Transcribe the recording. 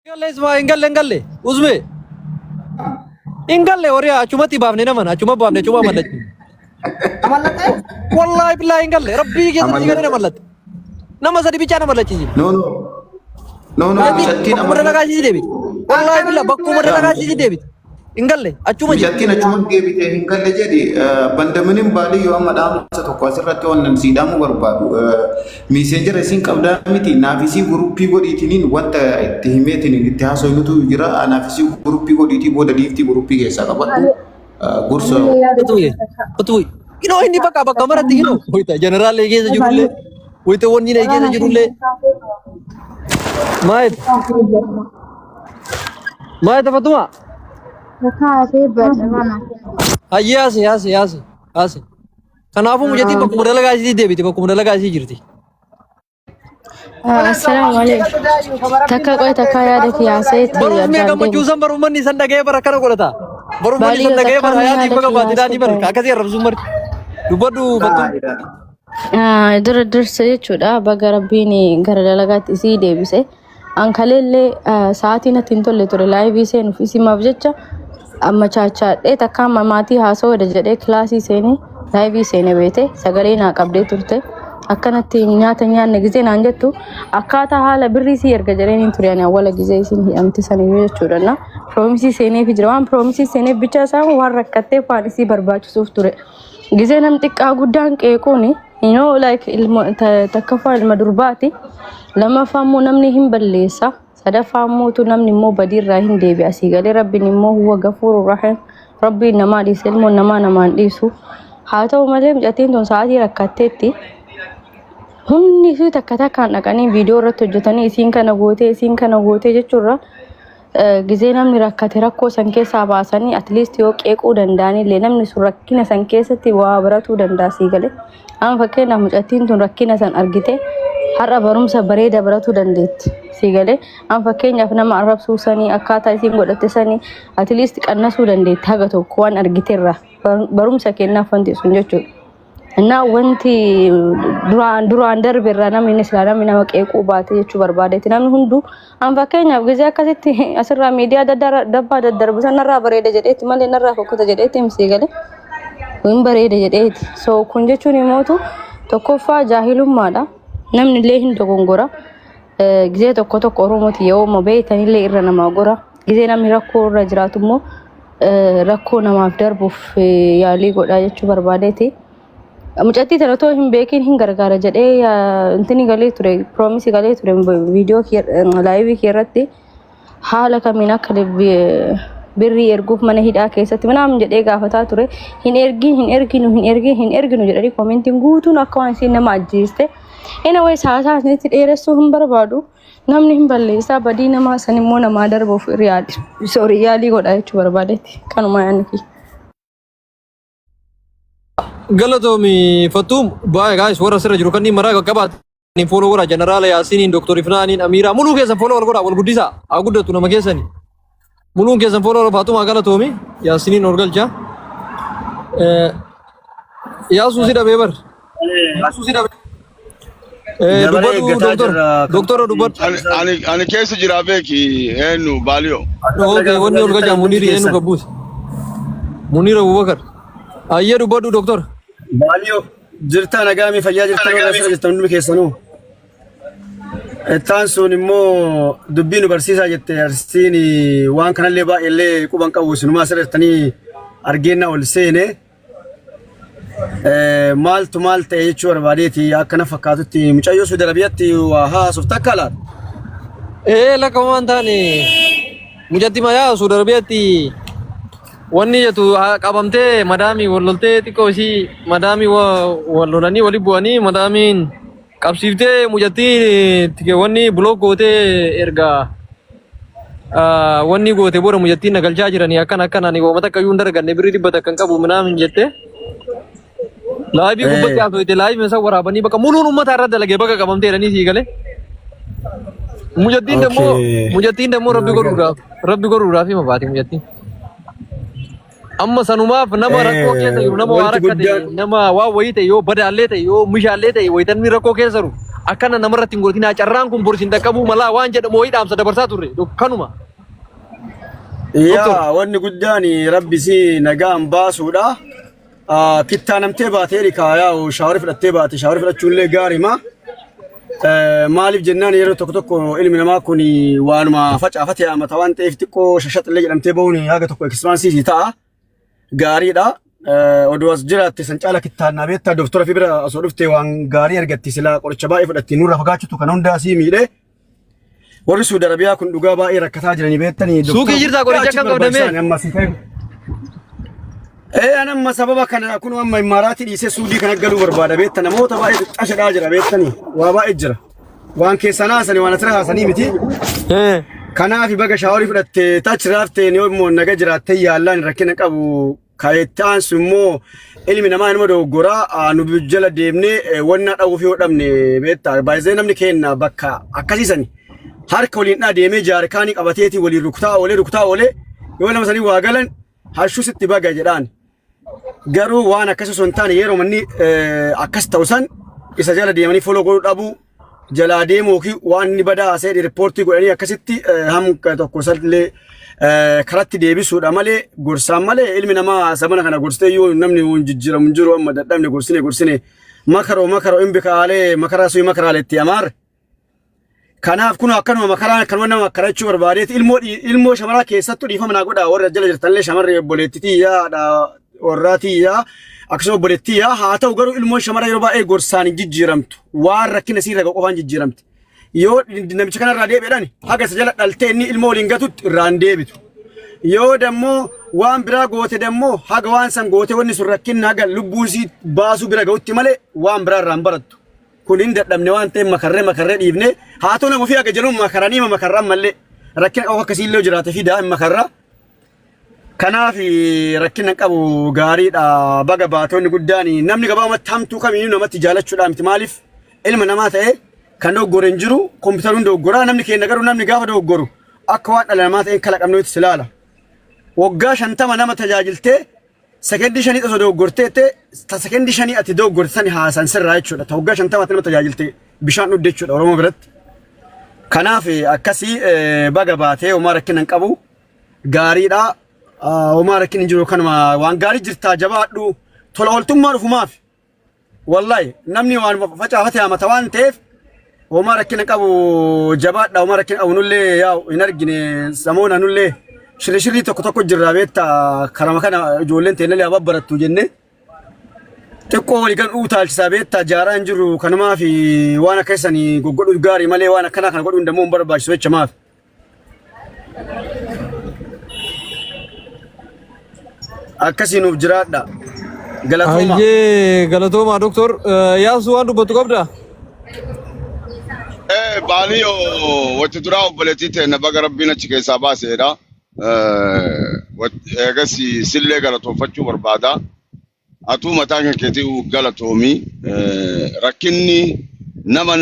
Ingalle isma ingalle uzme ingalle ore achumati baafne naman achuma baafne chuma malati Amalate? wallahi billahi ingalle rabbi ke sati gane malati nama sadi bicha na malati no bishattiin amara lagaji debi wallahi billahi bakku mara lagaji debi ingalle achuma bishattiin achuma deebite ingalle jedhi bandaminin baali yoo amma dhaamsa tokko asirratti wannan siidamu barbaadu messenger isin qabda miti naafisi gruppii godhiitiniin wanta itti himeetiin itti haasoynutu jira naafisi gruppii godhiitii booda diiftii gruppii keessaa qabadhu gursa betul ino ini bakka marati ino hoita general legeeza jirulle hoita wonni legeeza jirulle maayet fatuma Yasi. Kanaafuu mujatiin bakka mudala gaasii deebite bakka mudala gaasii jirti. Assalamu alaikum. Takka yaada kiyaaseetti. Barumee gammachuusan barummanni san dhaga'ee bara kana godhata. Barummanni san dhaga'ee bara hayaatii bakka baatidhaanii bara akkasii arrabsuun mari. Dubbadhu fattu. Dura dursa jechuudha baga rabbiin gara dalagaatti isii deebise. Ankaleellee sa'aatii natti hin tolle ture laayivii seenuuf isimaaf jecha amma chaachadhee takka maatii haasoo wada jedhee kilaasii seenee laayivii seenee beete sagalee naa qabdee turte akkanatti nyaata nyaanne gizee naan jettu akkaataa haala birrii sii erga jedheen ture ani awwala gizee isin hidhamte sanii jechuudha na piroomisii seeneef jira waan piroomisii seeneef bicha isaa waan rakkattee waan isii barbaachisuuf ture gizee nam xiqqaa guddaan qeequuni takkaffaa ilma durbaati lammaffaa namni hin balleessa sadaffaamuutu namni immoo badiirraa hin deebi'a asii galee rabbiin immoo huwa gafuurur rahiim rabbiin namaa dhiise ilmoo namaan dhiisu haa ta'u malee mucattiin tun sa'aatii rakkatteetti hundi isii takka takkaan dhaqanii viidiyoo irratti hojjetanii isiin kana gootee jechuurra gizee namni rakkate rakkoo san keessaa baasanii atleast yoo qeequu danda'anillee namni sun rakkina san keessatti waa baratuu danda'a asii galee amma fakkeenyaaf mucattiin tun rakkina san argite har'a barumsa bareeda baratuu dandeetti sii galee amma fakkeenyaaf nama arrabsuu sanii akkaataa isiin godhatte sanii atleast qannasuu dandeetti haga tokko waan argiteerra barumsa kennaaf wanti sun jechuudha. Innaa wanti duraan darbeerra namni islaamni nama qeequu baate jechuu barbaadeeti namni hunduu amma fakkeenyaaf gizee akkasitti asirraa miidiyaa dabbaa daddarbisan narraa bareeda jedheetti malee narraa fokkota jedheetti sii galee hin bareeda jedheeti so kun jechuun immoo tokkoffaa jaahilummaadha. Namni illee hin dogongora gizee tokko oromooti yoo beeytanillee irra namaa gora gizee namni rakkoo irra jiraatu immoo rakkoo namaaf darbuuf yaalii godhaa jechuu barbaadeeti. Mucattii tana otoo hin beekin hin gargaara jedhee intini galee ture piroomisii galee ture viidiyoo laayivii irratti haala kamiin akka birrii erguuf mana hidhaa keessatti manaamin jedhee gaafataa ture hin erginu jedhanii koomentiin guutuun akka waan isiin nama ajjeeste. Ina way saasaa isinitti dheeressuu hin barbaadu namni hin balleessaa badii namaa san immoo namaa darbuuf yaalii godhaa jechuu barbaadetti kanuma yaanni. Galatomi Fatum bae guys warra sirra jiru kanni maraa qaqqabaat ni follow godha general Yaasiniin Dr. Ifnaaniin Amiraa muluu keessa follow godha wal guddisa haa guddatu nama keessani muluu keessa follow Fatuma galatomi Yaasiniin orgalcha Yaasuu sida beebar Yaasuu sida Doktor Dubat ani keessa jira beeki enu Baliyo okay wonni orgalcha Muniri enu kabus Munira Abubakar ayya Dubatu Doktor Baliyo jirta nagaami fayyaa jirta warra jirta hundi keessanuu ettaan sun immoo dubbii nu barsiisaa jette arsiin waan kanallee baay'eellee quban qabu sinumaa asirrattanii argeenna ol seene maaltu maal ta'e jechuu barbaadeeti akkana fakkaatutti mucayyoo Suudi Arabiyaatti waa haasuuf takka laata lakka waan taane mucatti mayaa Suudi Arabiyaatti wanni jetu qabamtee madaamii walloltee xiqqoo ishii madaamii wallolanii wali bu'anii madaamiin qabsiiftee mucattii tike wanni block gootee erga wanni goote booda mucattiin nagalchaa jiranii akkanaan woomata akka yuun darganne birrii dhibbata kan qabu minaamin jette laayivii gubbatti haasofte laayivii isa waraabanii bakka muluun ummata irra dalagee bakka qabamtee jedhanii sii galee mucattiin dammoo rabbi godhuudhaaf hima baati mucattiin. Amma sanumaaf nama rakkoo keessa jiru nama waa rakkate nama waa wayii ta'e yoo badaallee ta'e yoo mishaallee ta'e wayitan rakkoo keessa jiru akkana namarratti hin godhina carraan kun borsin dhaqqabuu malaa waan jedhamu wayii dhaamsa dabarsaa turre kanuma. Yaa wanni guddaan rabbi si nagaan baasuudha. Kittaa namtee baatee dhikaayaa shaawari fudhattee baate shaawari fudhachuullee gaarima. Maaliif jennaan yeroo tokko ilmi namaa kun waanuma facaafatee amata waan ta'eef xiqqoo shashaxillee jedhamtee bahuun haga tokko ekspaansii ta'a. Gaariidha. Oduu as jiraatte san caala kittaannaa beektaa doktora fi bira osoo dhuftee waan gaarii argatti silaa qoricha baay'ee fudhatti nurra fagaachutu kan hundaa sii miidhee. Warri Suudi Arabiyaa kun dhugaa baay'ee rakkataa jiranii beektanii. Suuqii jirtaa qoricha kan qabdamee. Anamma sababa kana kun amma Imaaraatii dhiisee Suudii kana galuu barbaada beekta namoota baay'ee xaxadhaa jira beektanii waa baay'ee jira. Waan keessan haasanii waan asirra haasanii miti. Kanaaf baga shaaworii fudhattee tachi raaftee yoo immoo naga jiraattee yaallaan rakkina qabu kaayettaan sun immoo ilmi namaa nama doggoraa nu jala deemnee wanna dha'uuf yoo dhabne beektaa baay'ee namni kenna bakka akkasiisani. Harka waliin deemee jaarkaanii qabateetii waliin rukutaa oolee yoo lama sanii waa galan hashuu sitti baga jedhaan. Garuu waan akkasii osoo hin taane yeroo manni akkas ta'u san isa jala deemanii foloo godhuu dhabuu jalaa deemuu fi waan inni badaa asee riippoortii godhanii akkasitti hamka tokko sallee karatti deebisuudha malee gorsaan malee ilmi namaa sabana kana gorsitee yoo namni jijjiiramu jiru amma dadhabne gorsine makaroo imbi kaalee makaraa suyi makaraalee itti amaar. Kanaaf kun akkanuma makaraan kan nama makarachuu barbaadeeti ilmoo shamaraa keessattuu dhiifama naa godhaa warra jala jirtanillee shamarree obboleettitii yaadha warraatii yaa akkasuma obboleettii yaa haa ta'u garuu ilmoo shamaraa yeroo baay'ee gorsaan hin jijjiiramtu waan rakkina siirra qofaan jijjiiramti. Yoo namicha kanarraa deebi'edhaan haga isa jala dhaltee inni ilmoo waliin gatutti irraan deebitu. Yoo dammoo waan biraa goote dammoo haga waan san goote wanni sun rakkinna haga lubbuu sii baasuu bira ga'utti malee waan biraa irraan barattu. Kun hin dadhabne waan ta'eef makarree dhiifne haa ta'u nama ofii haga jaluun makaranii makarraan mallee rakkina qabu akkasii illee jiraate fi daa'im makarraa. Kanaaf rakkina qabu gaariidha baga baatonni guddaan namni gabaabumatti hamtuu kamiyyuu namatti jaalachuudhaan miti maaliif ilma namaa ta'e kan doggore hin jiru kompiitaruun doggoraa namni keenya garuu namni gaafa doggoru akka waan dhala namaa ta'een kalaqamneetti silaala. Waggaa 50 nama tajaajiltee sekendii 5 osoo doggorteette sekendii 5 ati doggorte sani haasan sirraa jechuudha. Waggaa 50 nama tajaajiltee bishaan dhudde jechuudha Oromoo biratti. Kanaaf akkasii baga baatee homaa rakkina hin qabu gaariidha. Homaa rakkina hin jiru kanuma waan gaarii jirtaa jabaadhu tola ooltummaa dhufumaaf. Wallahi namni waan facaafatee amata waan ta'eef homaa rakkina qabu jabaadha homaa rakkina qabu nullee yaa hin argine samoona nullee shirri tokko jirraa beektaa karama kana ijoolleen teennallee ababbarattu jenne xiqqoo walii kan utaalchisaa beektaa jaaraa hin jiru kanumaa fi waan akka isanii goggodhu gaarii malee waan akkanaa kana godhuun dammoo hin barbaachisu jecha maaf. Akkasii nuuf jiraadha. Galatooma. Ayyee galatooma doktor yaasu waan dubbatu qabda. Baaliyo wati duraa obboleettii ta'e na baga rabbiin achi keessaa baaseedha. Eegas sillee galatoonfachuu barbaada. Atuu mataa kan keetii galatoomii rakkinni nama